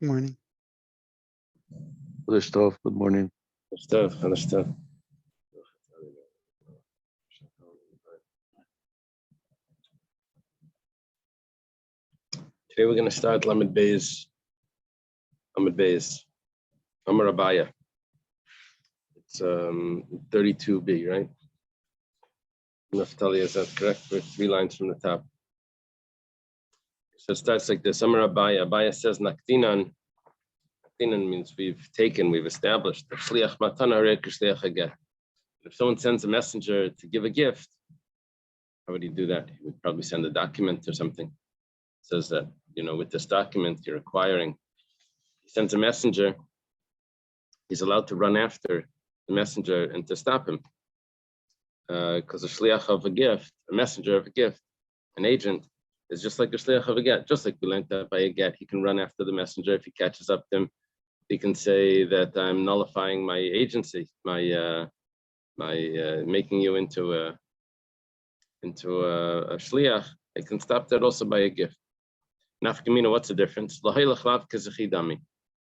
Good morning. Good morning. Today we're going to start Lamed Beis, Amar Abaya. It's 32b, right? Naftali, is that correct? We're 3 lines from the top. So it starts like this. Amar Abaya. Abaya says, Naktinan. Naktinan means we've established. If someone sends a messenger to give a gift, how would he do that? He would probably send a document or something. It says that, with this document, you're acquiring. He sends a messenger. He's allowed to run after the messenger and to stop him. Because a shliach of a gift, a messenger of a gift, an agent, is just like a shliach of a get. Just like we learned that by a get, he can run after the messenger. If he catches up to him, he can say that I'm nullifying my agency, my making you into a shliach. I can stop that also by a gift. Nafkamina, what's the difference?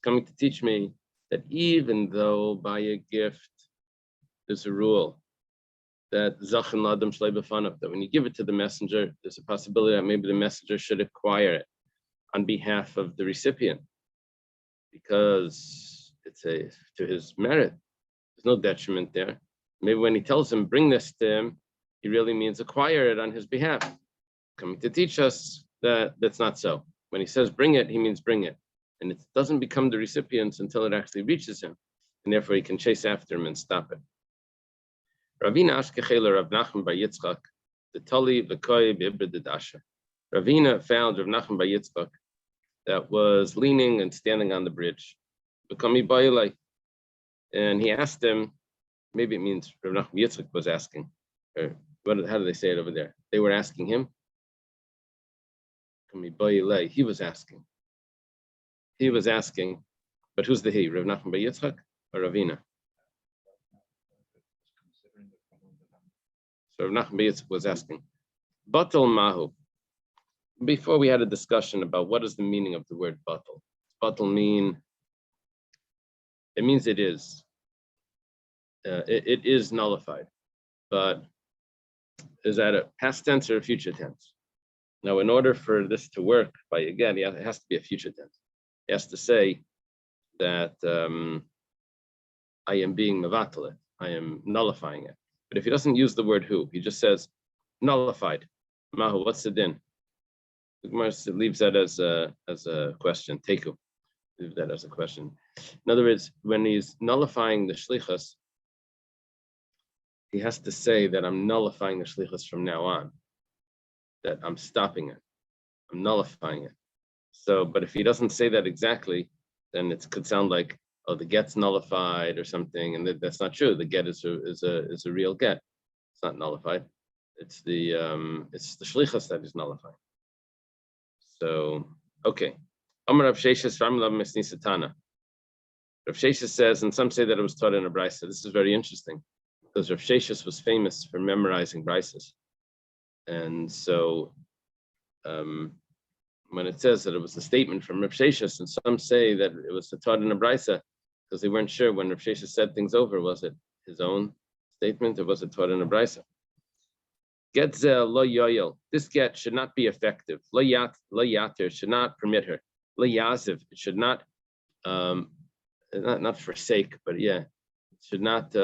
Coming to teach me that even though by a gift there's a rule that that when you give it to the messenger, there's a possibility that maybe the messenger should acquire it on behalf of the recipient, because it's to his merit. There's no detriment there. Maybe when he tells him bring this to him, he really means acquire it on his behalf. Coming to teach us that that's not so. When he says bring it, he means bring it, and it doesn't become the recipient's until it actually reaches him, and therefore he can chase after him and stop it. Ravina Ashkechela Rav Nachman bar Yitzchak, the Tali V'Koi B'Ibrid Dasha. Ravina found Rav Nachman bar Yitzchak that was leaning and standing on the bridge. And he asked him, maybe it means Rav Nachman bar Yitzchak was asking, or how do they say it over there? They were asking him. He was asking. He was asking, but who's the he? Rav Nachman bar Yitzchak or Ravina? So Rav Nachman bar Yitzchak was asking. Batal mahu. Before we had a discussion about what is the meaning of the word batal. Batal mean, it means it is. It is nullified, but is that a past tense or a future tense? Now, in order for this to work, it has to be a future tense. It has to say that I am being mevatel it, I am nullifying it. But if he doesn't use the word who, he just says nullified. Mahu, what's the din? The Gemara leaves that as a question. Teku, leave that as a question. In other words, when he's nullifying the shlichus, he has to say that I'm nullifying the shlichus from now on, that I'm stopping it, I'm nullifying it. So, but if he doesn't say that exactly, then it could sound like, oh, the get's nullified or something, and that's not true. The get is a real get. It's not nullified. It's the shlichus that is nullified. So, okay. Amar Rav Sheshes Ramlav Mesni Satana. Rav Sheshes says, and some say that it was taught in a brisa. This is very interesting, because Rav Sheshes was famous for memorizing brisas. And so when it says that it was a statement from Rav Sheshes, and some say that it was taught in a brisa, because they weren't sure when Rav Sheshes said things over, was it his own statement or was it taught in a brisa? Get lo yoyel. This get should not be effective. Lo yater should not permit her. Lo yaziv, it should not forsake, but it should not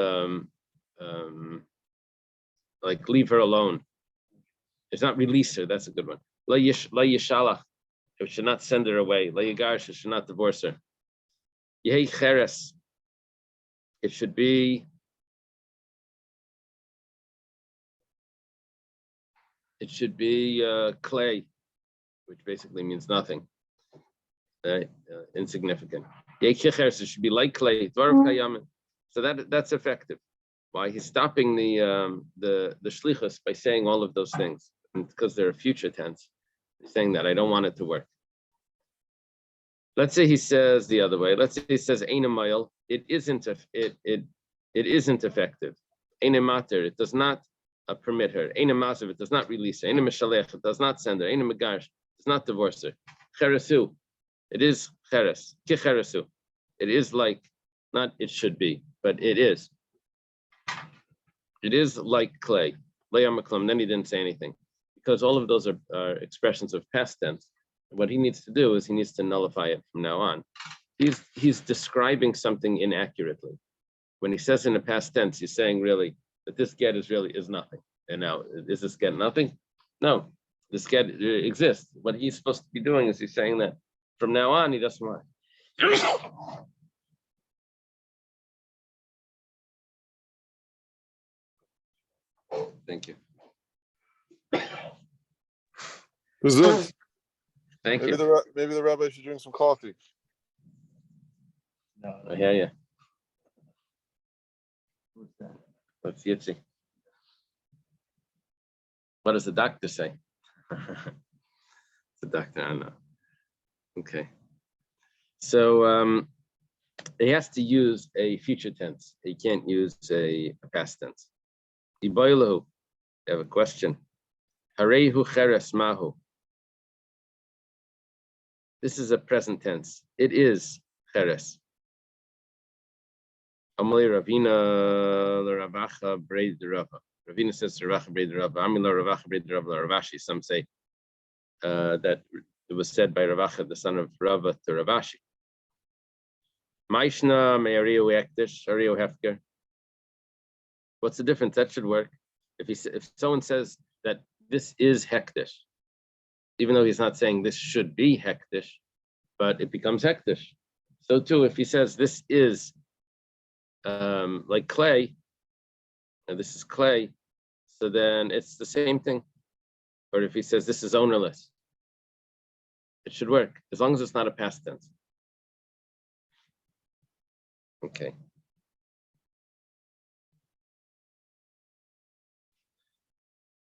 like leave her alone. It's not release her. That's a good one. Lo yishalach, it should not send her away. Lo yigarsh, it should not divorce her. Yehi cheres, it should be. It should be clay, which basically means nothing, insignificant. It should be like clay. So that's effective. Why? He's stopping the shlichus by saying all of those things, because they're a future tense. He's saying that I don't want it to work. Let's say he says the other way. Let's say he says einamayel. It isn't effective. Einamater. It does not permit her. Einamaziv. It does not release her. Einamishalech. It does not send her. Einamagarsh. It does not divorce her. Cheresu. It is cheres, kicheresu. It is like, not it should be, but it is. It is like clay. Then he didn't say anything because all of those are expressions of past tense. What he needs to do is he needs to nullify it from now on. He's describing something inaccurately. When he says in the past tense, he's saying really that this get is nothing. And now, is this get nothing? No, this get exists. What he's supposed to be doing is he's saying that from now on, he doesn't want. Thank you. Thank maybe you. Maybe the rabbi should drink some coffee. No, I hear you. What's that? What's Yitzi? What does the doctor say? The doctor, I know. Okay. So he has to use a future tense. He can't use a past tense. Iboilahu, I have a question. Harehu cheres mahu. This is a present tense. It is cheres. Amali Ravina l'Ravacha breid Rava. Ravina says to Ravacha breid Rava. Amila Ravacha breid Rava l'Ravashi. Some say that it was said by Ravacha, the son of Rava, to Ravashi. Maishna me'ariu ektish ariu hefker. What's the difference? That should work. If someone says that this is hektish, even though he's not saying this should be hektish, but it becomes hektish. So too, if he says this is like clay, and this is clay, so then it's the same thing. Or if he says this is ownerless, it should work as long as it's not a past tense. Okay.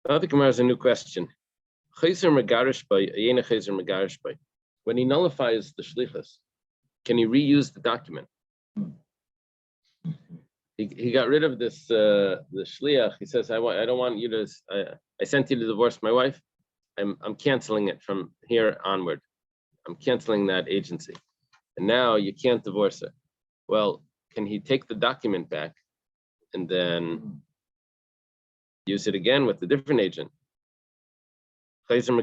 Now the Gemara has a new question. When he nullifies the shlichus, can he reuse the document? He got rid of this the shliach. He says, I don't want you to. I sent you to divorce my wife. I'm canceling it from here onward. I'm canceling that agency, and now you can't divorce her. Well, can he take the document back and then use it again with a different agent? Can he reuse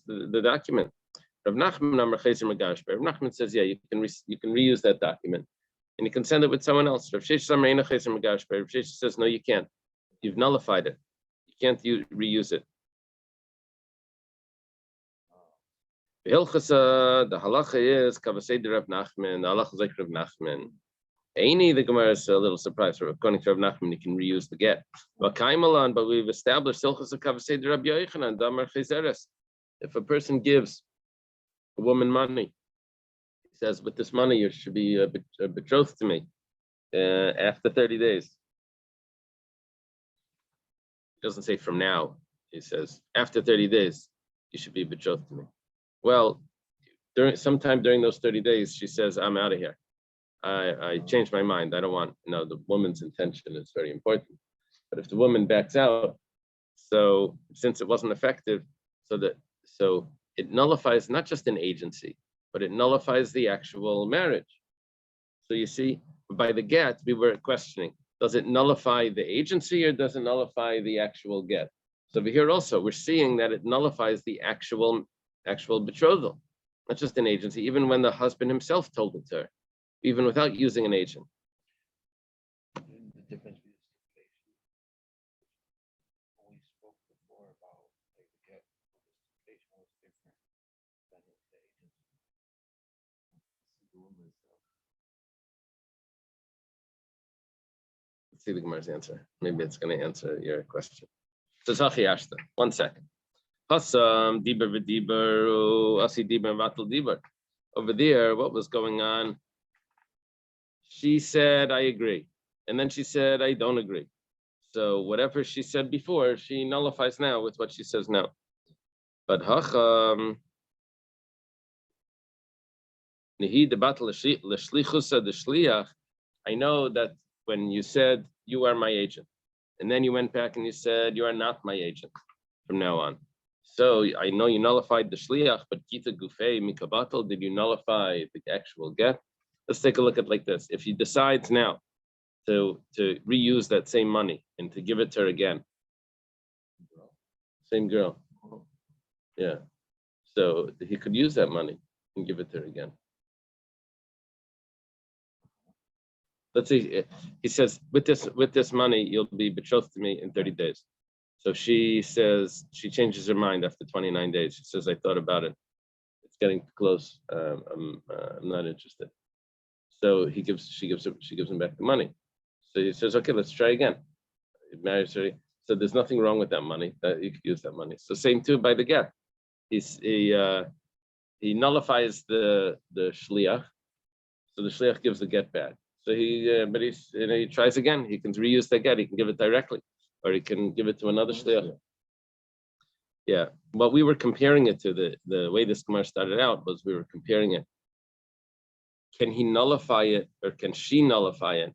the document? Rav Nachman says, yeah, you can reuse that document, and you can send it with someone else. Rav Sheshes says, no, you can't. You've nullified it. You can't reuse it. The halacha is kavasei Rav Nachman. The halacha is like Rav Nachman. The Gemara is a little surprised. According to Rav Nachman, you can reuse the get. But we've established silchus of kavasei Rabbi Yochanan damar chezeres. If a person gives a woman money, he says, with this money you should be betrothed to me after 30 days. He doesn't say from now. He says after 30 days you should be betrothed to me. Well, sometime during those 30 days, she says, I'm out of here. I changed my mind. I don't want, the woman's intention is very important. But if the woman backs out, so since it wasn't effective, so it nullifies not just an agency, but it nullifies the actual marriage. So you see, by the get, we were questioning, does it nullify the agency or does it nullify the actual get? So over here also, we're seeing that it nullifies the actual betrothal, not just an agency, even when the husband himself told it to her, even without using an agent. The difference is we spoke before about like the get participation was different than the agency. Let's see the Gemara's answer. Maybe it's going to answer your question. So Zachi Ashta, 1 second. Hasam diber v'diber asi diber vatal diber. Over there, what was going on? She said, I agree. And then she said, I don't agree. So whatever she said before, she nullifies now with what she says now. But Hacham, I know that when you said, you are my agent, and then you went back and you said, you are not my agent from now on. So I know you nullified the shliach, but kita gufei mikabatal, did you nullify the actual get? Let's take a look at like this. If he decides now to reuse that same money and to give it to her again, same girl, yeah. So he could use that money and give it to her again. Let's say he says, with this money, you'll be betrothed to me in 30 days. So she says, she changes her mind after 29 days. She says, I thought about it. It's getting close. I'm not interested. So she gives him back the money. So he says, okay, let's try again. He marries her. So there's nothing wrong with that money. That you could use that money. So same too by the get. He nullifies the shliach. So the shliach gives the get back. So he tries again. He can reuse the get. He can give it directly, or he can give it to another shliach. Yeah. What we were comparing it to, the way this Gemara started out was we were comparing it. Can he nullify it, or can she nullify it?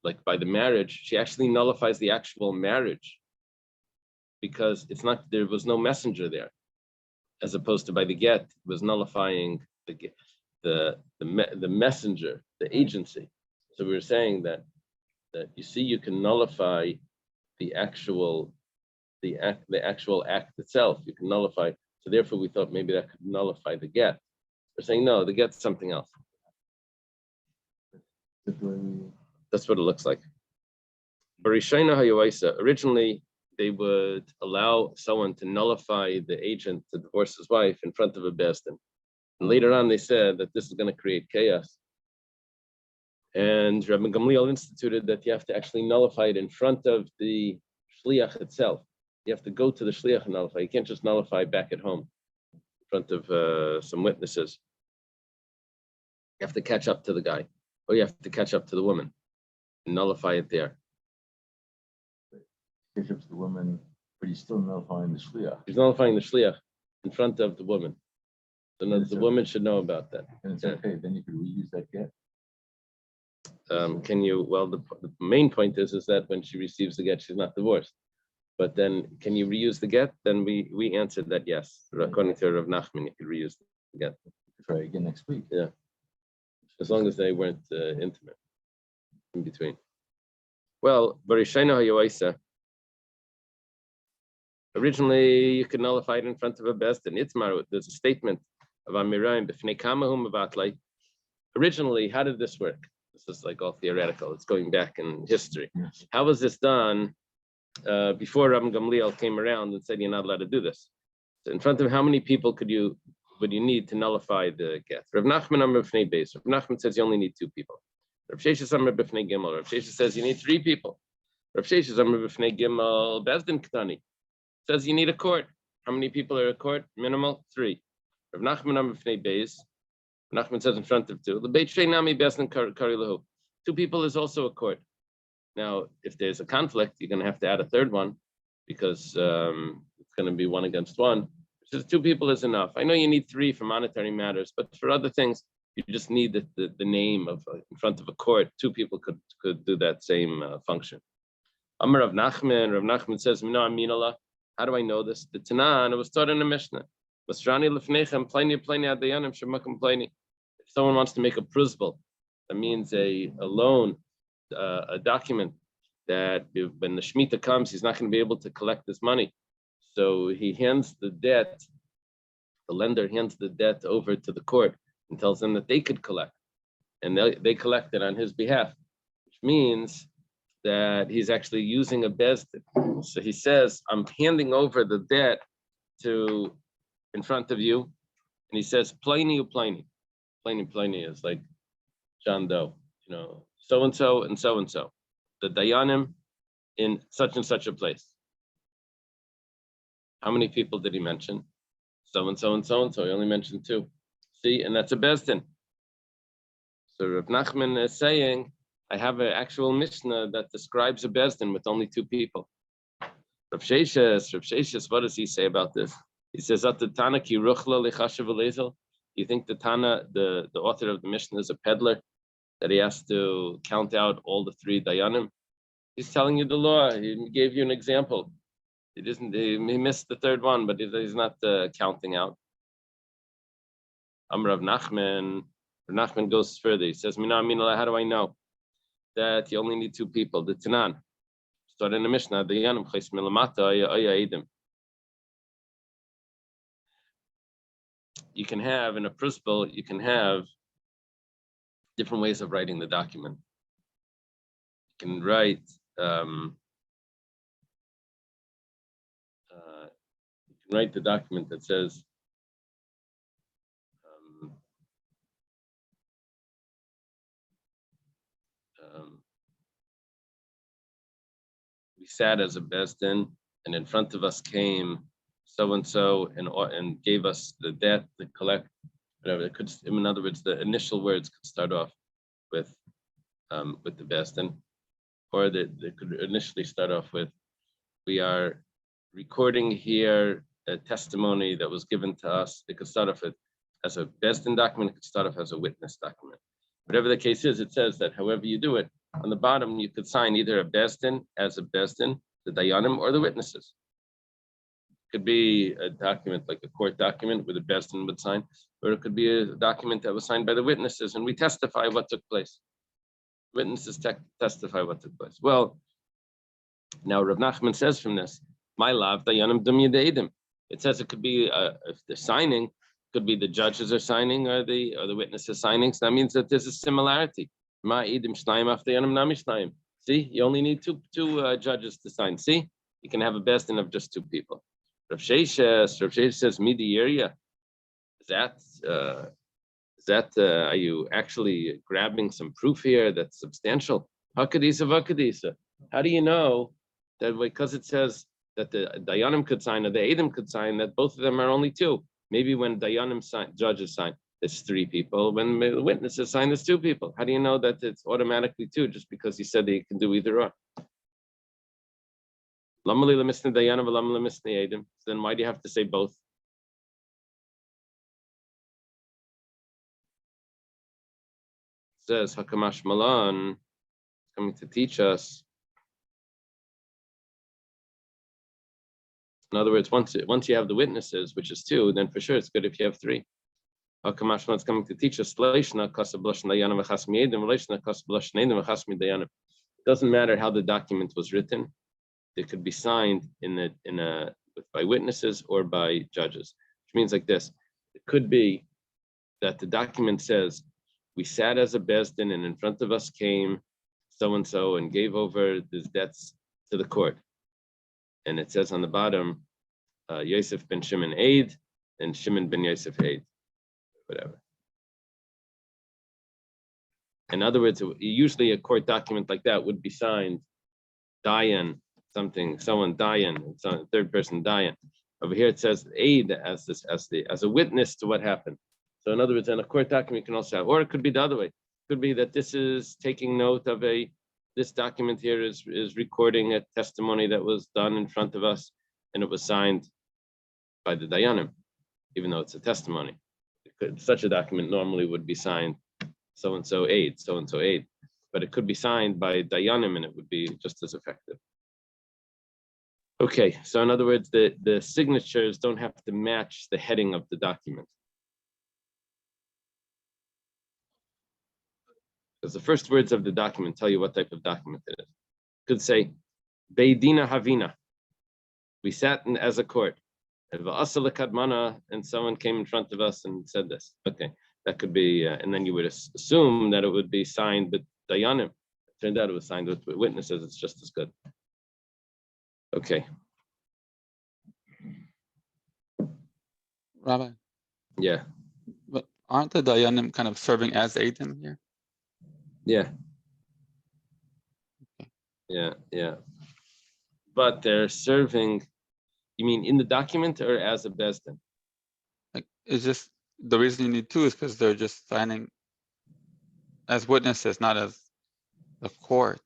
Like by the marriage, she actually nullifies the actual marriage because there was no messenger there, as opposed to by the get, it was nullifying the messenger, the agency. So we were saying that you see, you can nullify the actual act itself. You can nullify. So therefore, we thought maybe that could nullify the get. We're saying no, the get's something else. That's what it looks like. Originally, they would allow someone to nullify the agent to divorce his wife in front of a beis din. And later on, they said that this is going to create chaos. And Rabbi Gamliel instituted that you have to actually nullify it in front of the shliach itself. You have to go to the shliach and nullify. You can't just nullify back at home in front of some witnesses. You have to catch up to the guy, or you have to catch up to the woman and nullify it there. Catch up to the woman, but he's still nullifying the shliach. He's nullifying the shliach in front of the woman. So the woman should know about that. And it's okay, then you could reuse that get. Can you? Well, the main point is that when she receives the get, she's not divorced. But then, can you reuse the get? Then we answered that yes. According to Rav Nachman, you could reuse the get. Try again next week. Yeah, as long as they weren't intimate in between. Well, Barishayna Hayoisa. Originally, you could nullify it in front of a beis din. Itzmar, there's a statement of Amirayim b'fnei kamahum avatlai. Originally, how did this work? This is like all theoretical. It's going back in history. Yes. How was this done before Rabbi Gamliel came around and said you're not allowed to do this? So in front of how many people would you need to nullify the get? Rav Nachman Amar b'fnei beis. Rav Nachman says you only need 2 people. Rav Sheshes Amar b'fnei gimel. Rav Sheshes says you need 3 people. Rav Sheshes Amar b'fnei gimel beis din ktani says you need a court. How many people are a court? Minimal 3. Rav Nachman Amar b'fnei beis. Nachman says in front of 2. The Beit Shrei Nami beis din kari lahu. 2 people is also a court. Now, if there's a conflict, you're going to have to add a 3rd one because it's going to be 1 against 1. So 2 people is enough. I know you need 3 for monetary matters, but for other things, you just need the name of in front of a court. 2 people could do that same function. Amar Rav Nachman says, "Mina aminallah." How do I know this? The Tanan, it was taught in the Mishnah. If someone wants to make a pruzbal, that means a loan, a document that when the Shemitah comes, he's not going to be able to collect this money. So he hands the debt, the lender hands the debt over to the court and tells them that they could collect. And they collect it on his behalf, which means that he's actually using a beis din. So he says, I'm handing over the debt in front of you. And he says, Pliny u Pliny. Pliny is like John Doe, so-and-so and so-and-so. The Dayanim in such and such a place. How many people did he mention? So-and-so and so-and-so. He only mentioned 2. See, and that's a beis din. So Rav Nachman is saying, I have an actual Mishnah that describes a beis din with only 2 people. Rav Sheshes, what does he say about this? He says, you think the Tana, the author of the Mishnah, is a peddler, that he has to count out all the 3 Dayanim? He's telling you the law. He gave you an example. He doesn't. He missed the third one, but he's not counting out. Rav Nachman. Rav Nachman goes further. He says, "Mina mina, how do I know that you only need two people?" The Tanan. Start in the Mishnah. The Yanim Chais Milamata Aya Edim. You can have in a principle. You can have different ways of writing the document. You can write. You can write the document that says. We sat as a Besdin, and in front of us came so and so, and gave us the debt, the collect, whatever. It could, in other words, the initial words could start off with the Besdin, or they could initially start off with, "We are recording here a testimony that was given to us." It could start off as a Besdin document. It could start off as a witness document. Whatever the case is, it says that however you do it, on the bottom you could sign either a Besdin as a Besdin, the Dayanim, or the witnesses. It could be a document like a court document where the Besdin would sign, or it could be a document that was signed by the witnesses, and we testify what took place. Witnesses testify what took place. Well, now Rav Nachman says from this, "My love, Dayanim dum yedeidim." It says it could be if they're signing. Could be the judges are signing or the witnesses signing. So that means that there's a similarity. See, you only need two judges to sign. See, you can have a Besdin of just two people. Rav Sheshes says, "Midi area." Is that are you actually grabbing some proof here that's substantial? Hakadisa v'akadisa. How do you know that because it says that the Dayanim could sign or the Edom could sign, that both of them are only two? Maybe when Dayanim judges sign, it's three people. When the witnesses sign, it's two people. How do you know that it's automatically two just because he said that you can do either or? Then why do you have to say both? It says Hakamash Malan is coming to teach us. In other words, once you have the witnesses, which is two, then for sure it's good if you have three. Hakamash is coming to teach us. It doesn't matter how the document was written; it could be signed by witnesses or by judges. Which means like this: it could be that the document says, "We sat as a Besdin, and in front of us came so and so and gave over his debts to the court." And it says on the bottom, Yosef ben Shimon Eid and Shimon ben Yosef Eid, whatever. In other words, usually a court document like that would be signed Dayan, someone Dayan, third person Dayan. Over here it says Eid as a witness to what happened. So in other words, in a court document you can also have, or it could be the other way. It could be that this is taking note of this document here is recording a testimony that was done in front of us, and it was signed by the Dayanim, even though it's a testimony. Such a document normally would be signed so-and-so aid, but it could be signed by Dayanim, and it would be just as effective. Okay, so in other words, the signatures don't have to match the heading of the document. Because the first words of the document tell you what type of document it is. It could say, Beidina Havina. We sat as a court. And someone came in front of us and said this. Okay, that could be, and then you would assume that it would be signed with Dayanim. It turned out it was signed with witnesses. It's just as good. Okay. Rabbi. Yeah. But aren't the Dayanim kind of serving as Eidim here? Yeah. Okay. Yeah. But they're serving, you mean in the document or as a Besdin? Like, it's just the reason you need two is because they're just signing as witnesses, not as the court.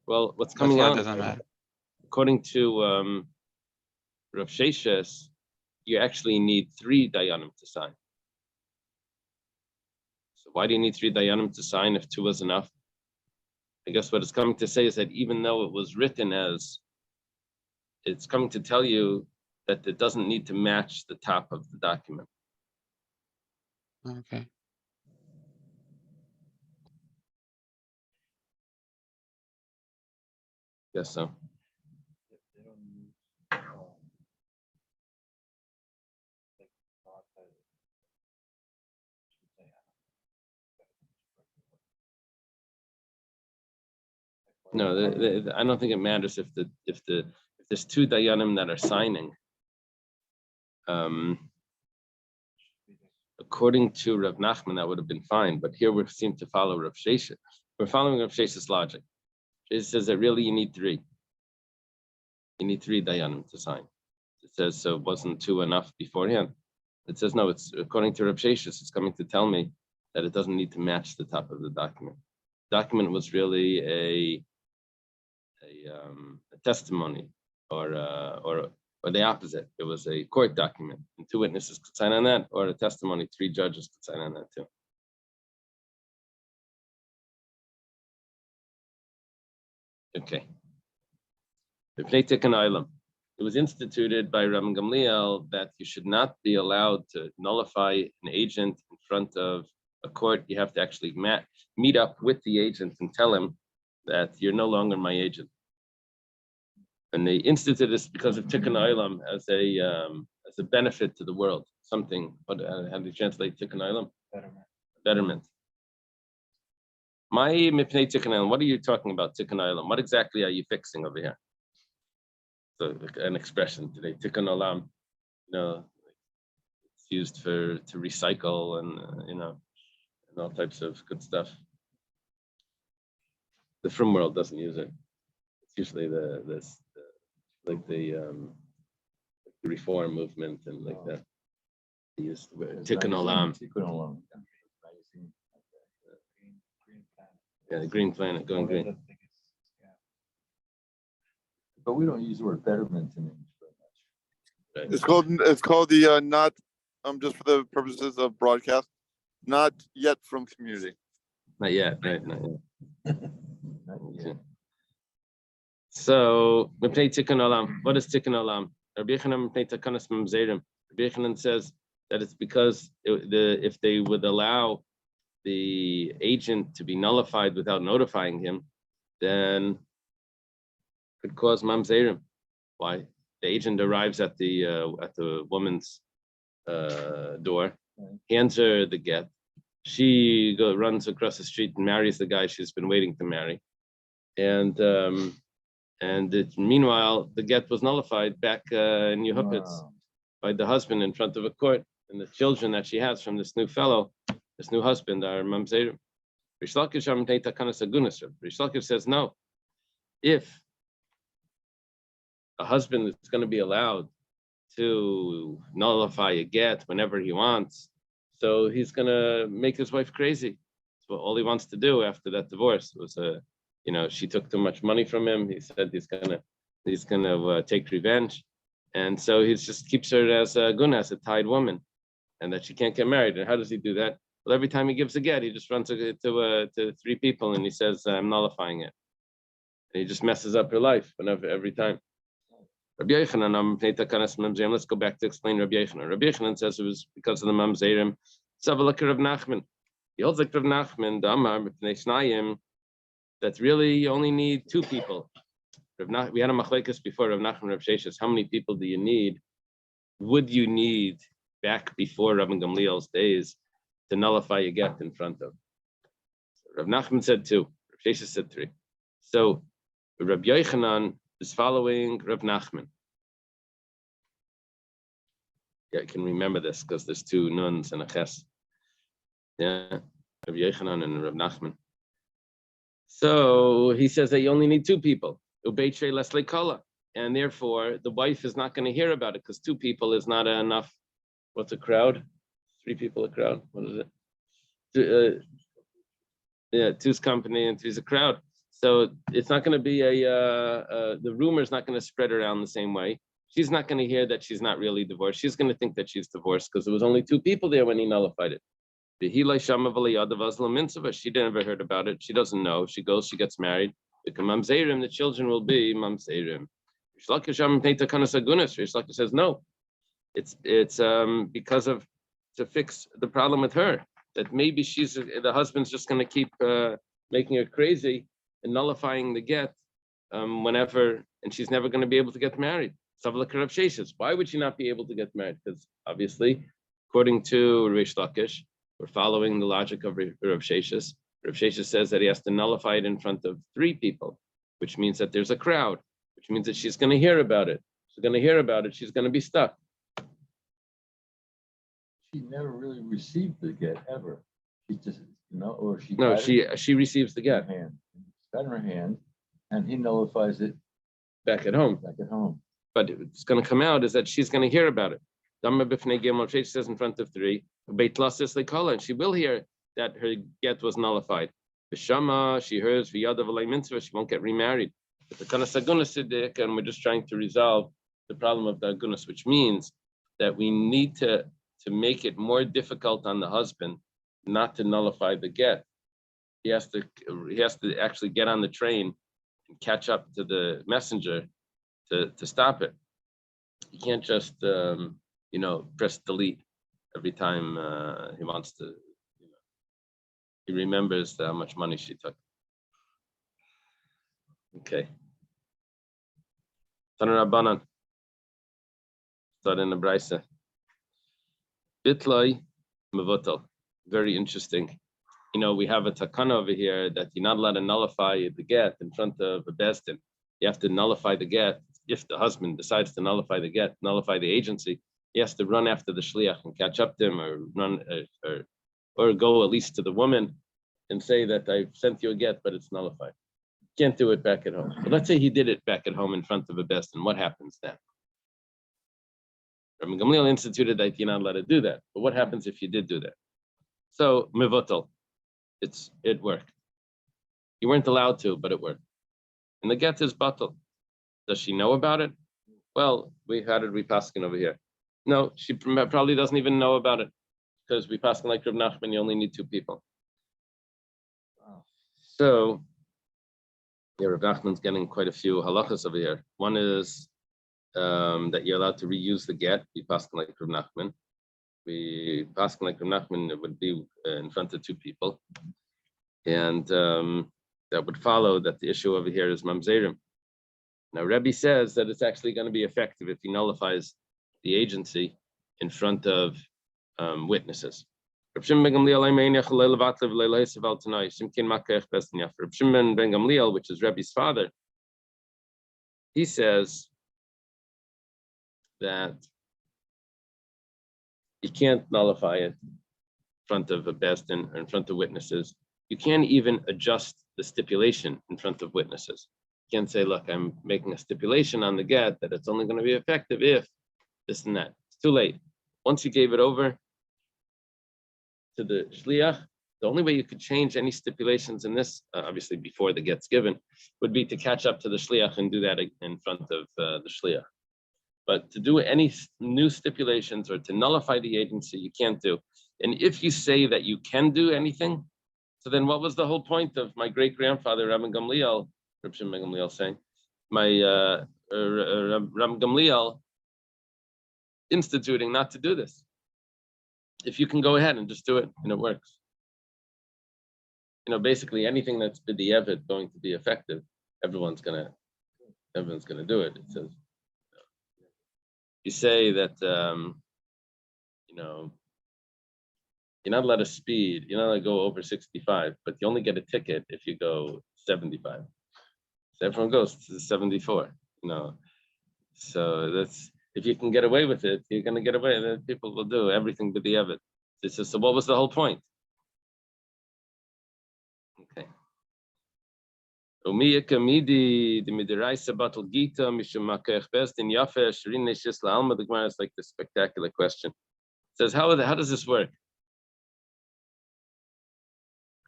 Well, what's coming That's why out, it doesn't matter. according to Rav Sheshes, you actually need three Dayanim to sign. So why do you need three Dayanim to sign if two was enough? I guess what it's coming to say is that even though it was written as it's coming to tell you that it doesn't need to match the top of the document. Okay. Yes, so. They don't use, like, not that- should say, No, I don't think it matters if there's two dayanim that are signing. According to Rav Nachman, that would have been fine, but here we seem to follow Rav Sheshet. We're following Rav Sheshet's logic. It says that really you need three. You need three dayanim to sign. It says so. Wasn't two enough beforehand? It says no. It's according to Rav Sheshet. It's coming to tell me that it doesn't need to match the top of the document. The document was really a testimony, or the opposite. It was a court document, and two witnesses could sign on that, or a testimony, three judges could sign on that too. Okay. It was instituted by Rabban Gamliel that you should not be allowed to nullify an agent in front of a court. You have to actually meet up with the agent and tell him that you're no longer my agent. And they instituted this because of Tikkun Olam as a benefit to the world. Something. How do you translate Tikkun Olam? Betterment. My mipnei Tikkun Olam. What are you talking about, Tikkun Olam? What exactly are you fixing over here? So an expression today, Tikkun Olam. It's used to recycle and and all types of good stuff. The frum world doesn't use it. It's usually the reform movement and like that. They use the word Tikkun Olam. Tikkun Olam. green planet. Yeah, the green planet going green. One of the biggest, yeah. But we don't use the word betterment in English very much. It's called the not just for the purposes of broadcast, not yet from community. Not yet, right? Not yet. Not Okay. yet. So, mipnei Tikkun Olam. What is Tikkun Olam? Rabbi Yochanan mipnei takanas mamzerim. Rabbi Yochanan says that it's because if they would allow the agent to be nullified without notifying him, then could cause mamzerim. Why? The agent arrives at the woman's door, hands her the get. She runs across the street and marries the guy she's been waiting to marry, and meanwhile the get was nullified back in Yehupitz by the husband in front of a court, and the children that she has from this new fellow, this new husband, are mamzerim. Rish Lakish says no. If a husband is going to be allowed to nullify a get whenever he wants, so he's going to make his wife crazy. So all he wants to do after that divorce was, she took too much money from him. He said he's gonna take revenge, and so he just keeps her as a guna, as a tied woman, and that she can't get married. And how does he do that? Well, every time he gives a get, he just runs to three people and he says, "I'm nullifying it." And he just messes up her life every time. Rabbi Yochanan, let's go back to explain Rabbi Yochanan. Rabbi Yochanan says it was because of the mamzerim. Savalak Rav Nachman. He holds like Rav Nachman, the Amar Mipnei Shnayim, that really you only need two people. We had a machlekes before, Rav Nachman, Rav Sheshes. How many people do you need? Would you need back before Rabban Gamliel's days to nullify a get in front of? Rav Nachman said two. Rav Sheshes said three. So Rabbi Yochanan is following Rav Nachman. Yeah, I can remember this because there's two nuns and a ches. Yeah, Rabbi Yochanan and Rav Nachman. So he says that you only need two people, and therefore the wife is not going to hear about it because two people is not enough. What's a crowd? Three people a crowd. What is it? Two's company and three's a crowd. So it's not going to be the rumor is not going to spread around the same way. She's not going to hear that she's not really divorced. She's going to think that she's divorced because there was only two people there when he nullified it. She never heard about it. She doesn't know. She goes, she gets married. The children will be mamzerim. Rish Lakish says no. It's because of to fix the problem with her, that maybe the husband's just going to keep making her crazy and nullifying the get whenever, and she's never going to be able to get married. Why would she not be able to get married? Because obviously, according to Rish Lakish, we're following the logic of Rav Sheshis. Rav Sheshis says that he has to nullify it in front of 3 people, which means that there's a crowd, which means that she's going to hear about it. She's going to hear about it. She's going to be stuck. She never really received the get ever. She just, or she. No, got it she receives the in her get hand. It's got in her hand, and he nullifies it back at home. back at home. But it's going to come out is that she's going to hear about it. She says in front of 3, and she will hear that her get was nullified. B'shama, she hears v'yadav alay mitzvah, she won't get remarried. But the kind of sagunas siddiq, and we're just trying to resolve the problem of the agunas, which means that we need to make it more difficult on the husband not to nullify the get. He has to actually get on the train and catch up to the messenger to stop it. You can't just press delete every time he wants to. He remembers how much money she took. Okay. Taner Rabbanan. Start in the Brisa. Bitlai mevotel. Very interesting. We have a takana over here that you're not allowed to nullify the get in front of a besdin. You have to nullify the get. If the husband decides to nullify the get, nullify the agency, he has to run after the shliach and catch up to him, or run or go at least to the woman and say that I've sent you a get, but it's nullified. Can't do it back at home. But let's say he did it back at home in front of a besdin. What happens then? Rabbi Gamliel instituted that you're not allowed to do that. But what happens if you did do that? So mivotel, it worked. You weren't allowed to, but it worked. And the get is batal. Does she know about it? Well, how did we paskin over here? No, she probably doesn't even know about it, because we paskin like Rav Nachman, you only need 2 people. So, Rav Nachman's getting quite a few halachas over here. One is that you're allowed to reuse the get. We paskin like Rav Nachman. We paskin like Rav Nachman, it would be in front of 2 people. And that would follow that the issue over here is mamzerim. Now, Rebbe says that it's actually going to be effective if he nullifies the agency in front of witnesses. Reb Shimon ben Gamliel, which is Rebbe's father, he says that you can't nullify it in front of a besdin or in front of witnesses. You can't even adjust the stipulation in front of witnesses. You can't say, look, I'm making a stipulation on the get that it's only going to be effective if this and that. It's too late. Once you gave it over to the shliach, the only way you could change any stipulations in this, obviously before the get's given, would be to catch up to the shliach and do that in front of the shliach. But to do any new stipulations or to nullify the agency, you can't do. And if you say that you can do anything, so then what was the whole point of my great-grandfather, Rabbi Gamliel, Reb Shimon ben Gamliel saying, Rabbi Gamliel instituting not to do this? If you can go ahead and just do it and it works. Basically anything that's b'di'evet going to be effective, everyone's gonna do it. It says, you say that you're not allowed to speed, you're not allowed to go over 65, but you only get a ticket if you go 75. So everyone goes to 74, So that's, if you can get away with it, you're going to get away. Then people will do everything but the evid. So what was the whole point? Okay. Like the spectacular question. It says, how does this work?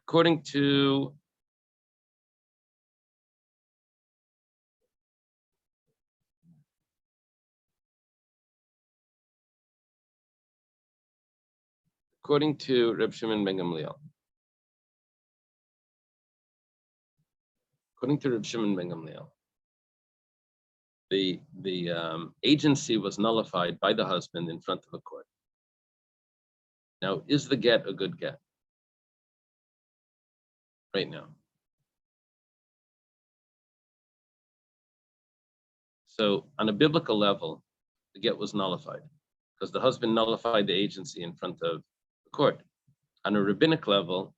According to Reb Shimon ben Gamliel. According to Reb Shimon ben Gamliel, the agency was nullified by the husband in front of a court. Now, is the get a good get? Right now. So on a biblical level, the get was nullified because the husband nullified the agency in front of the court. On a rabbinic level,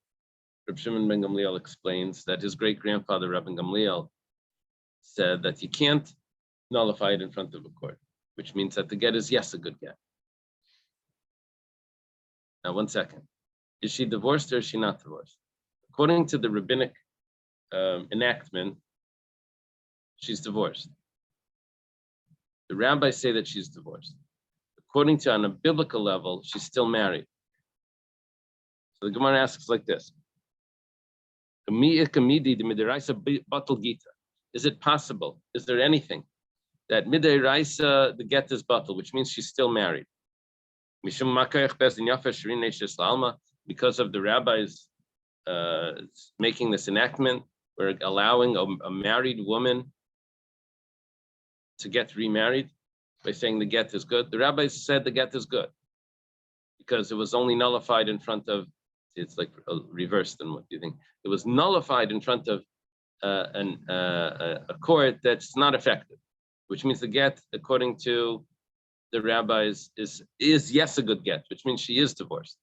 Reb Shimon ben Gamliel explains that his great-grandfather, Rabbi Gamliel, said that you can't nullify it in front of a court, which means that the get is, yes, a good get. Now, 1 second. Is she divorced or is she not divorced? According to the rabbinic enactment, she's divorced. The rabbis say that she's divorced. According to, on a biblical level, she's still married. So the Gemara asks like this. Is it possible? Is there anything that midday raisa the get is batal, which means she's still married? Because of the rabbis making this enactment, we're allowing a married woman to get remarried by saying the get is good. The rabbis said the get is good because it was only nullified in front of, it's like reversed than what you think. It was nullified in front of a court that's not effective, which means the get, according to the rabbis, is yes a good get, which means she is divorced.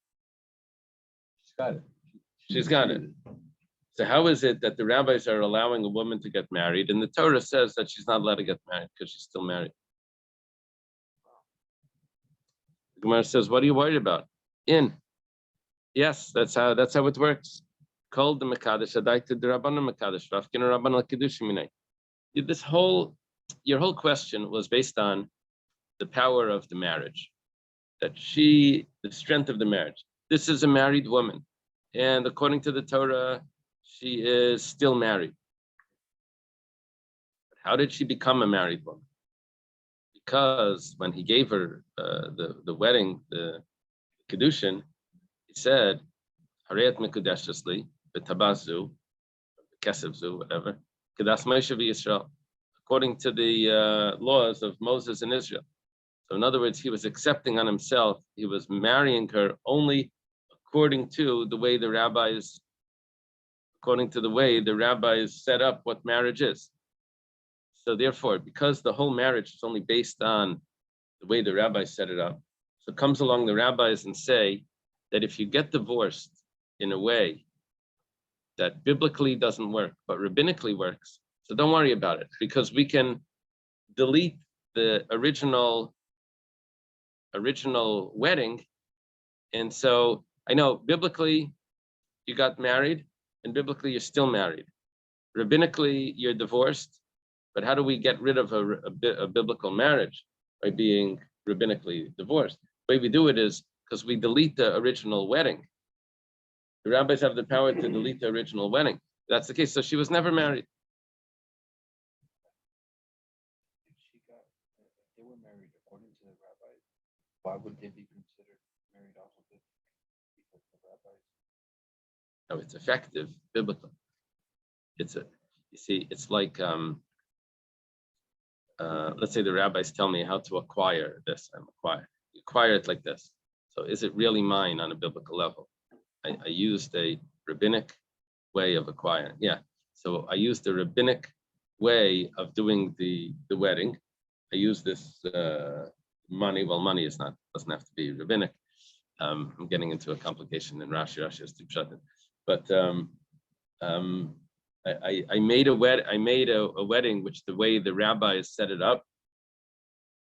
She's got it. She's got it. So how is it that the rabbis are allowing a woman to get married, and the Torah says that she's not allowed to get married because she's still married? The Gemara says, "What are you worried about?" Yes, that's how it works. Called the Mekadesh, Adaita the Rabbanan Mekadesh, Rafkin Rabbanan Kiddushim Minay. Your whole question was based on the power of the marriage, the strength of the marriage. This is a married woman, and according to the Torah, she is still married. How did she become a married woman? Because when he gave her the wedding, the Kiddushin, he said, Harayat Mekudeshesli, B'tabazu, Kesevzu, whatever, Kedas Moshe Yisrael, according to the laws of Moses in Israel. So in other words, he was accepting on himself, he was marrying her only according to the way the rabbis set up what marriage is. So therefore, because the whole marriage is only based on the way the rabbis set it up, so comes along the rabbis and say that if you get divorced in a way that biblically doesn't work, but rabbinically works, so don't worry about it, because we can delete the original wedding. And so I know biblically you got married, and biblically you're still married. Rabbinically you're divorced, but how do we get rid of a biblical marriage? By being rabbinically divorced. The way we do it is because we delete the original wedding. The rabbis have the power to delete the original wedding. That's the case. So she was never married. If they were married according to the rabbis, why would they be considered married also because the rabbis? No, it's effective, biblical. It's like, let's say the rabbis tell me how to acquire this. You acquire it like this. So is it really mine on a biblical level? I used a rabbinic way of acquiring. Yeah. So I used the rabbinic way of doing the wedding. I used this money. Well, money doesn't have to be rabbinic. I'm getting into a complication in Rashi. Rashi is too shut in. But I made a wedding which the way the rabbis set it up,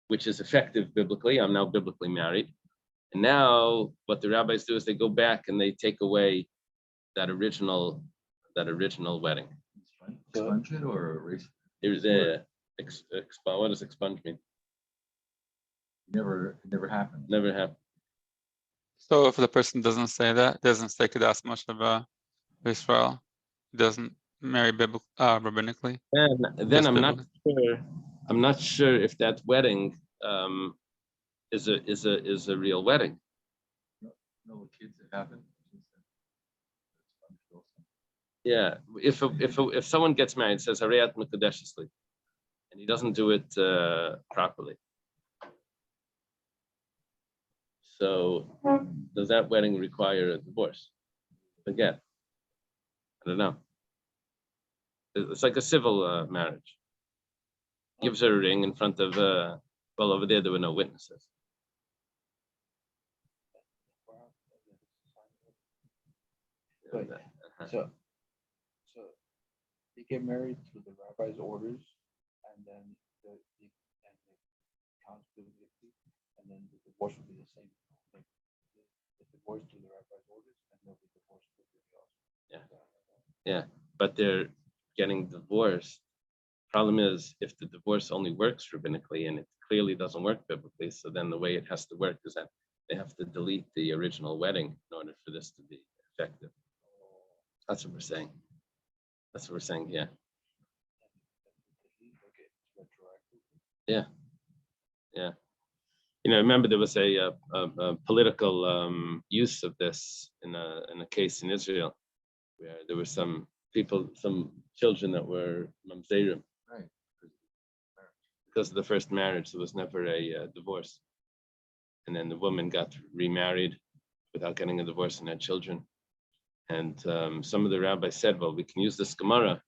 which is effective biblically. I'm now biblically married. And now what the rabbis do is they go back and they take away that original wedding. Expunge it or erase There's what does expunge mean? it never happened. Never happened. So if the person doesn't say that, doesn't say Kedas Moshe Israel, doesn't marry rabbinically. And then I'm not sure if that wedding is a real wedding. No kids that happened. Yeah, if someone gets married, says Harayat Mekudeshesli, and he doesn't do it properly. So does that wedding require a divorce? Again, I don't know. It's like a civil marriage. Gives her a ring in front of, well, over there were no witnesses. Wait, So they get married to the rabbi's orders, and then the count's will be agreed, and then the divorce will be the same. Like, the divorce to the rabbi's orders, and they'll be divorced to the Yeah. Yeah, but they're getting divorced. Problem is, if the divorce only works rabbinically and it clearly doesn't work biblically, so then the way it has to work is that they have to delete the original wedding in order for this to be effective. That's what we're saying. That's what we're saying here. Yeah. Yeah. You know, remember there was a political use of this in a case in Israel, where there were some people, some children that were mamzerim. Right. Because of the first marriage, there was never a divorce. And then the woman got remarried without getting a divorce and had children. And some of the rabbis said, well, we can use this Gemara,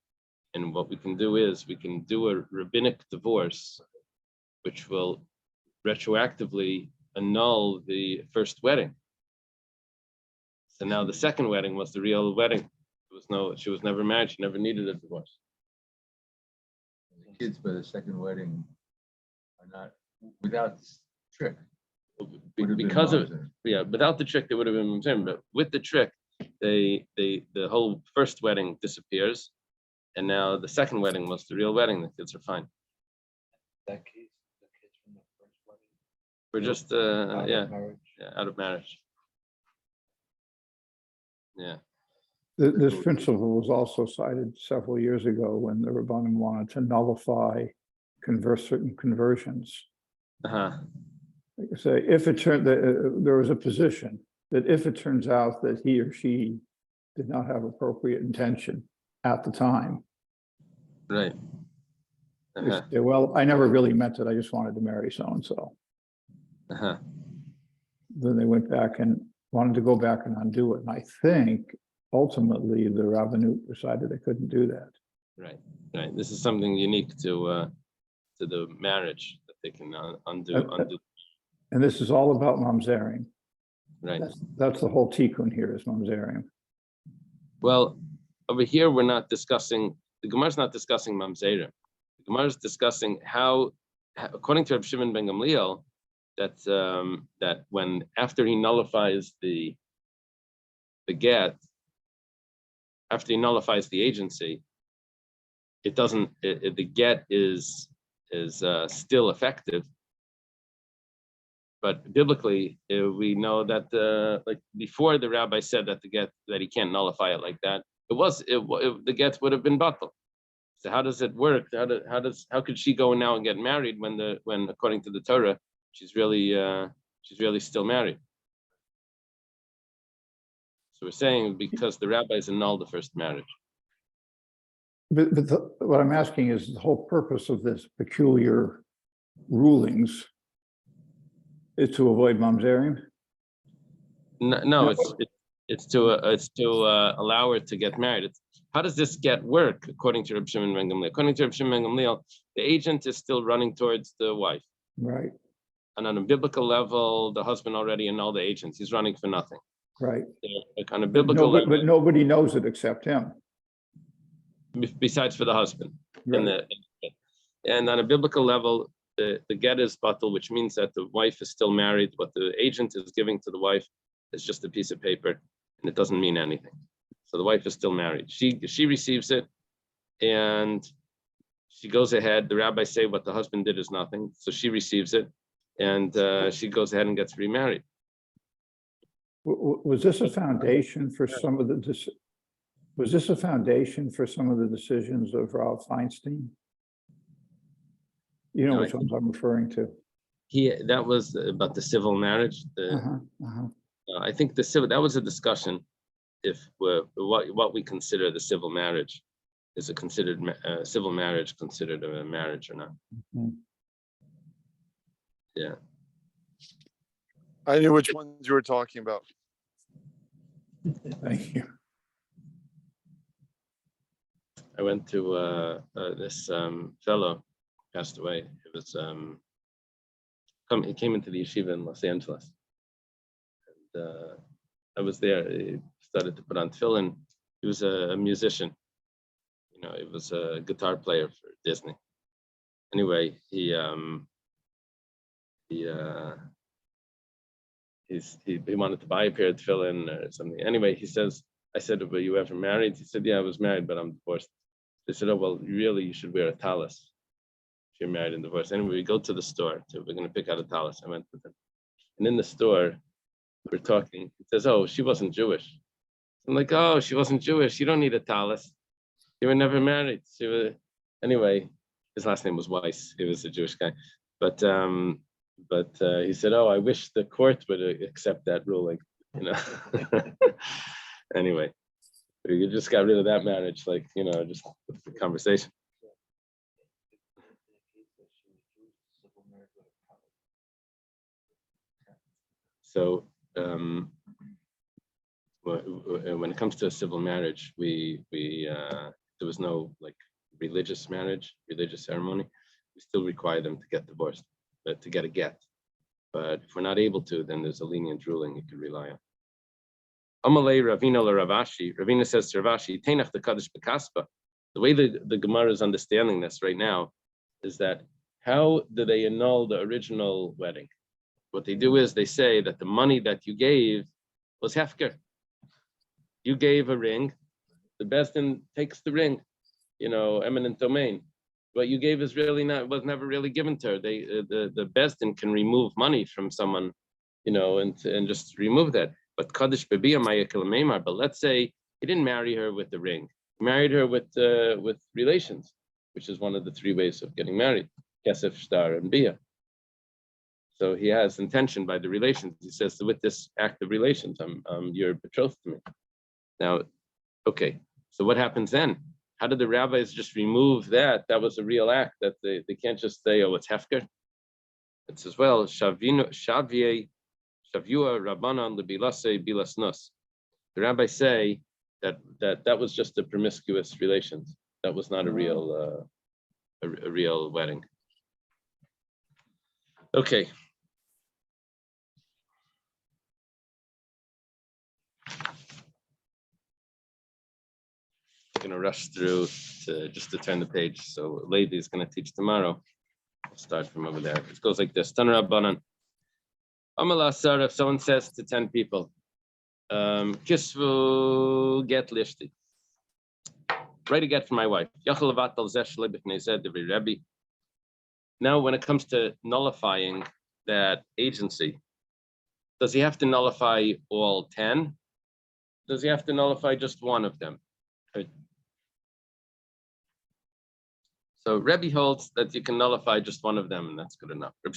and what we can do is we can do a rabbinic divorce, which will retroactively annul the first wedding. So now the second wedding was the real wedding. She was never married. She never needed a divorce. The kids by the second wedding are not, without this trick. Because of, yeah, without the trick, they would have been mamzerim, but with the trick, the whole first wedding disappears, and now the second wedding was the real wedding. The kids are fine. That case, the kids from the first wedding. We're just Out yeah, of marriage. yeah, out of marriage. Yeah. This principle was also cited several years ago when the Rabbanim wanted to nullify certain conversions. Uh-huh. Say, if it turned, there was a position that if it turns out that he or she did not have appropriate intention at the time, Right. they Uh-huh. say, well, I never really meant it, I just wanted to marry so-and-so. Uh-huh. Then they went back and wanted to go back and undo it. And I think ultimately the Rabbanut decided they couldn't do that. Right. Right. This is something unique to the marriage that they can undo. And this is all about mamzering. Right. That's the whole tikkun here is mamzering. Well, over here we're not discussing. The Gemara is not discussing mamzerim. The Gemara is discussing how, according to Reb Shimon ben Gamliel, that when after he nullifies the get, after he nullifies the agency, it doesn't. The get is still effective. But biblically, we know that like before the rabbi said that that he can't nullify it like that, the get would have been batal. So how does it work? How could she go now and get married when according to the Torah she's really still married? So we're saying because the rabbis annulled the first marriage. But what I'm asking is the whole purpose of this peculiar rulings is to avoid mamzering? No, it's to allow her to get married. How does this get work according to Reb Shimon ben Gamliel? According to Reb Shimon ben Gamliel, the agent is still running towards the wife. Right, And on a biblical level, the husband already annulled the agent. He's running for nothing. right. Like on a biblical level, But nobody knows it except him. besides for the husband. Right. And on a biblical level, the get is batal, which means that the wife is still married. What the agent is giving to the wife is just a piece of paper, and it doesn't mean anything. So the wife is still married. She receives it, and she goes ahead. The rabbis say what the husband did is nothing, so she receives it, and she goes ahead and gets remarried. Was this a foundation for some of the decisions of Ralph Feinstein? You know No, which ones I'm referring to. That was about the civil marriage. I think that was a discussion if what we consider the civil marriage. is it considered civil marriage considered a marriage or not? Mhm. Yeah. I knew which ones you were talking about. Thank you. I went to this fellow passed away. It was he came into the yeshiva in Los Angeles, and I was there. He started to put on tefillin. He was a musician. You know, he was a guitar player for Disney. Anyway, he wanted to buy a pair of tefillin or something. Anyway, he says, I said, were you ever married? He said, yeah, I was married, but I'm divorced. They said, oh, well, really, you should wear a talis if you're married and divorced. Anyway, we go to the store. So we're going to pick out a talis. I went with him. And in the store, we're talking. He says, oh, she wasn't Jewish. I'm like, oh, she wasn't Jewish. You don't need a talis. You were never married. She was... Anyway, his last name was Weiss. He was a Jewish guy. But he said, oh, I wish the court would accept that ruling, you know. Anyway, you just got rid of that marriage, like, you know, just the conversation. So when it comes to a civil marriage, there was no like religious marriage, religious ceremony. We still require them to get divorced, to get a get. But if we're not able to, then there's a lenient ruling you can rely on. Amalei Ravina la Ravashi. Ravina says to Ravashi, Tenach the Kaddish Bekaspa. The way the Gemara is understanding this right now is that how do they annul the original wedding? What they do is they say that the money that you gave was hefker. You gave a ring, the Besdin takes the ring, you know, eminent domain. What you gave is really not, was never really given to her. The Besdin can remove money from someone, you know, and just remove that. But Kaddish Bebiya Mayakil Meimar, but let's say he didn't marry her with the ring. He married her with relations, which is one of the three ways of getting married, Kesef, Shtar, and Bia. So he has intention by the relations. He says, with this act of relations, you're betrothed to me. Now, okay, so what happens then? How did the rabbis just remove that? That was a real act, that they can't just say, oh, it's hefker. It says, well, Shavua Rabbanan lebilase bilasnus. The rabbis say that was just a promiscuous relations. That was not a real a real wedding. Okay. I'm gonna rush through to turn the page. So Lady is gonna teach tomorrow. I'll start from over there. It goes like this. Tan Rabbanan. Amala Sar, if someone says to 10 people, Kisvu get lishti. Write a get for my wife. Now, when it comes to nullifying that agency, does he have to nullify all 10? Does he have to nullify just one of them? So Rebbe holds that you can nullify just one of them, and that's good enough. You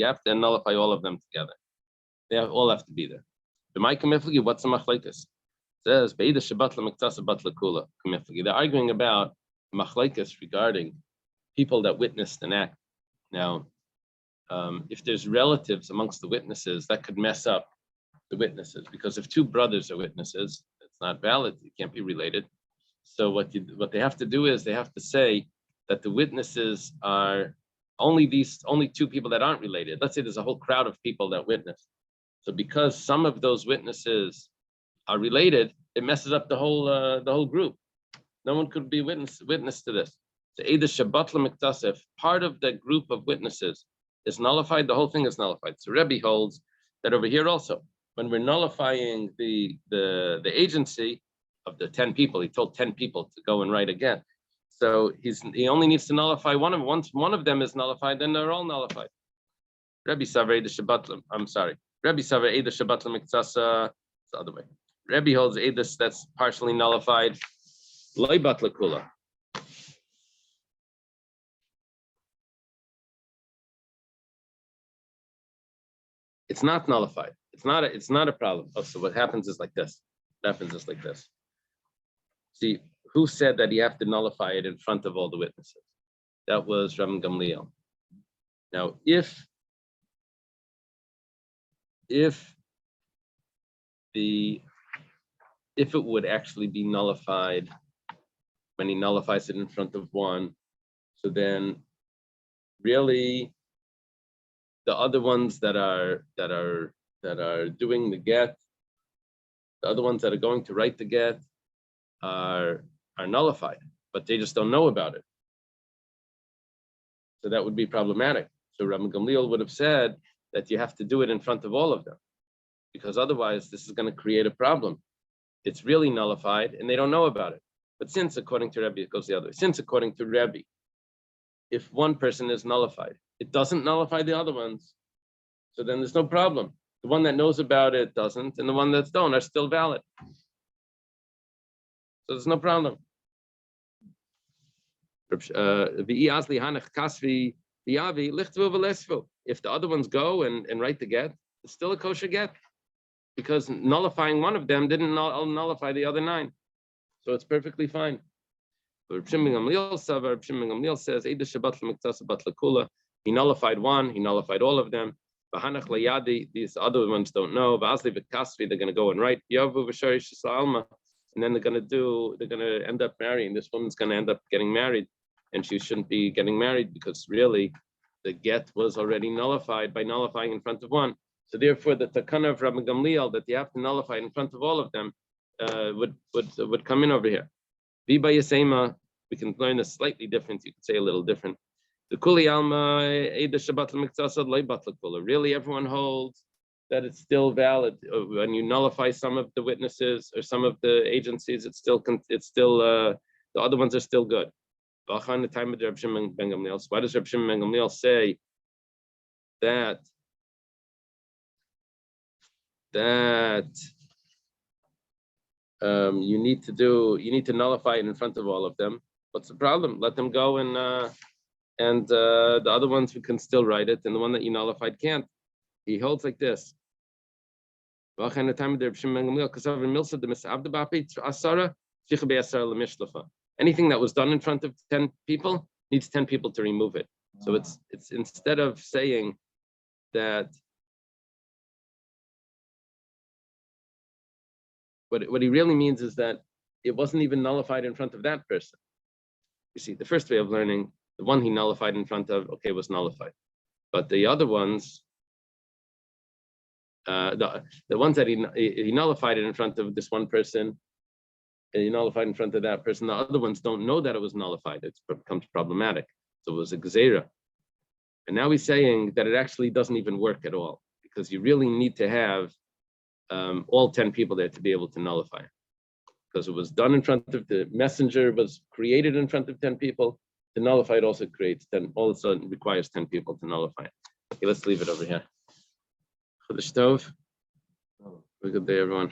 have to nullify all of them together. They all have to be there. What's the machlekes? Says they're arguing about machlekes regarding people that witnessed an act. Now, if there's relatives amongst the witnesses, that could mess up the witnesses, because if two brothers are witnesses, it's not valid. You can't be related. So what they have to do is they have to say that the witnesses are only two people that aren't related. Let's say there's a whole crowd of people that witness. So because some of those witnesses are related, it messes up the whole group. No one could be witness to this. So either Shabbat Miktasef, part of the group of witnesses is nullified, the whole thing is nullified. So Rebbe holds that over here also, when we're nullifying the agency of the 10 people, he told 10 people to go and write again. So he only needs to nullify one of them. Once one of them is nullified, then they're all nullified. Rebbe Saver the Shabbat. I'm sorry. Rebbe Saver Eda Shabbat Miktasa. It's the other way. Rebbe holds Edis that's partially nullified. Loi Batla Kula. It's not nullified. It's not a problem. Oh, so what happens is like this. What happens is like this. See, who said that you have to nullify it in front of all the witnesses? That was Rabban Gamliel. Now, if it would actually be nullified when he nullifies it in front of one, so then really the other ones that are doing the get, the other ones that are going to write the get are nullified, but they just don't know about it. So that would be problematic. So Rabban Gamliel would have said that you have to do it in front of all of them, because otherwise this is going to create a problem. It's really nullified and they don't know about it. But since according to Rebbe, it goes the other way. Since according to Rebbe, if one person is nullified, it doesn't nullify the other ones. So then there's no problem. The one that knows about it doesn't, and the one that don't are still valid. So there's no problem. If the other ones go and write the get, it's still a kosher get, because nullifying one of them didn't nullify the other 9. So it's perfectly fine. Reb Shimon Gamliel says, he nullified one, he nullified all of them. These other ones don't know. They're going to go and write, and then they're going to end up marrying. This woman's going to end up getting married, and she shouldn't be getting married because really the get was already nullified by nullifying in front of one. So therefore, the takana of Rabban Gamliel that you have to nullify in front of all of them would come in over here. Viba Yasema, we can learn this slightly different. You could say a little different. The Kuli Alma Eda Shabbat L'Miktasad Leibat L'Kula. Really, everyone holds that it's still valid when you nullify some of the witnesses or some of the agencies. It's still the other ones are still good. The time of Reb Shimon ben Gamliel. So why does Reb Shimon ben Gamliel say that you need to nullify it in front of all of them? What's the problem? Let them go and the other ones who can still write it, and the one that you nullified can't. He holds like this. Anything that was done in front of 10 people needs 10 people to remove it. So it's instead of saying that what he really means is that it wasn't even nullified in front of that person. You see, the first way of learning, the one he nullified in front of, okay, was nullified. But the other ones, the ones that he nullified it in front of this one person, and he nullified in front of that person, the other ones don't know that it was nullified. It becomes problematic. So it was a gzeira. And now he's saying that it actually doesn't even work at all, because you really need to have all 10 people there to be able to nullify it. Because it was done in front of the messenger, was created in front of 10 people. To nullify it also requires 10 people to nullify it. Okay, let's leave it over here. Chodesh Tov. Have a good day, everyone.